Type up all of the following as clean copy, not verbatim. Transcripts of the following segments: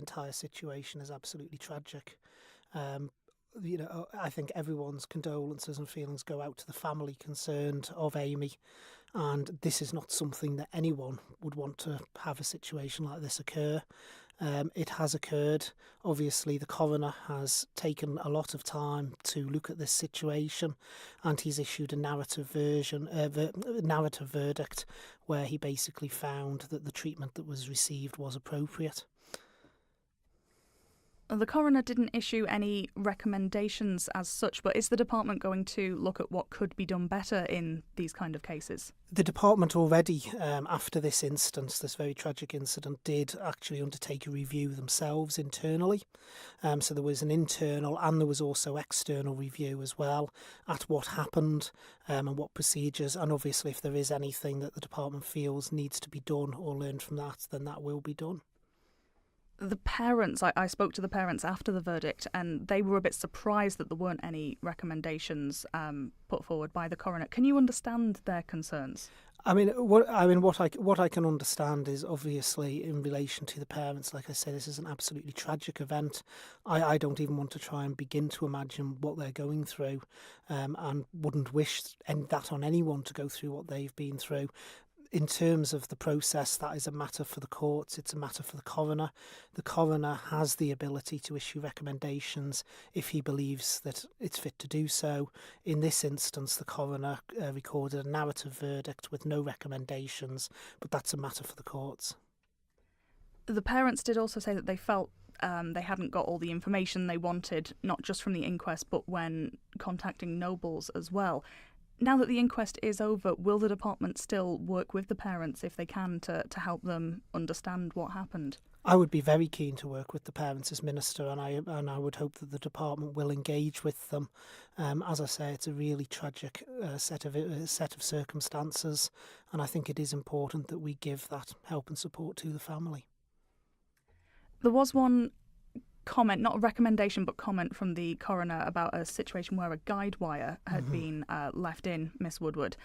entire situation is absolutely tragic. I think everyone's condolences and feelings go out to the family concerned of Aimee, and this is not something that anyone would want to have a situation like this occur. It has occurred. Obviously, the coroner has taken a lot of time to look at this situation, and he's issued a narrative verdict where he basically found that the treatment that was received was appropriate. The coroner didn't issue any recommendations as such, but is the department going to look at what could be done better in these kind of cases? The department already, after this instance, this very tragic incident, did actually undertake a review themselves internally. So there was an internal and there was also external review as well at what happened and what procedures. And obviously, if there is anything that the department feels needs to be done or learned from that, then that will be done. The parents, I spoke to the parents after the verdict, and they were a bit surprised that there weren't any recommendations put forward by the coroner. Can you understand their concerns? What I can understand is obviously in relation to the parents. Like I say, this is an absolutely tragic event. I don't even want to try and begin to imagine what they're going through, and wouldn't wish that on anyone to go through what they've been through. In terms of the process, that is a matter for the courts. It's a matter for the coroner. The coroner has the ability to issue recommendations if he believes that it's fit to do so. In this instance, the coroner recorded a narrative verdict with no recommendations, but that's a matter for the courts. The parents did also say that they felt they hadn't got all the information they wanted, not just from the inquest, but when contacting Nobles as well. Now that the inquest is over, will the department still work with the parents if they can to help them understand what happened? I would be very keen to work with the parents as minister, and I would hope that the department will engage with them. As I say, it's a really tragic set of circumstances, and I think it is important that we give that help and support to the family. There was one comment, not a recommendation, but comment from the coroner about a situation where a guide wire had been left in Miss Woodward.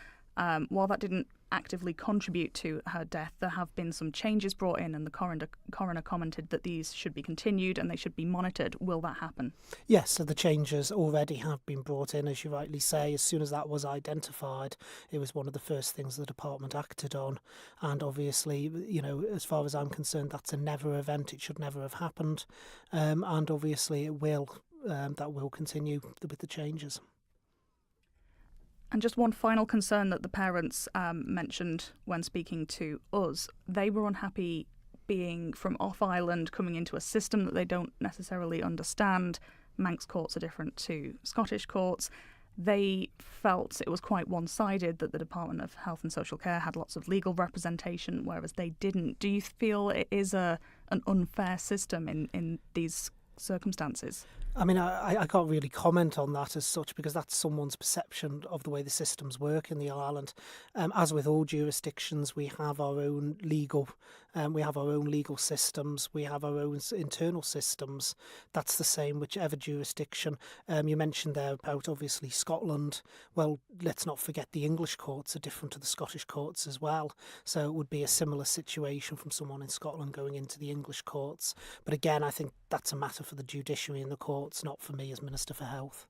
While that didn't actively contribute to her death, there have been some changes brought in, and the coroner commented that these should be continued and they should be monitored. Will that happen? Yes, so the changes already have been brought in, as you rightly say. As soon as that was identified, it was one of the first things the department acted on. And obviously, as far as I'm concerned, that's a never event. It should never have happened. And obviously it will. That will continue with the changes. And just one final concern that the parents mentioned when speaking to us. They were unhappy being from off-island, coming into a system that they don't necessarily understand. Manx courts are different to Scottish courts. They felt it was quite one-sided, that the Department of Health and Social Care had lots of legal representation, whereas they didn't. Do you feel it is an unfair system in these circumstances? I can't really comment on that as such, because that's someone's perception of the way the systems work in the island. As with all jurisdictions, we have our own legal systems. We have our own internal systems. That's the same whichever jurisdiction. You mentioned there about obviously Scotland. Well, let's not forget the English courts are different to the Scottish courts as well. So it would be a similar situation from someone in Scotland going into the English courts. But again, I think that's a matter for the judiciary and the courts, not for me as Minister for Health.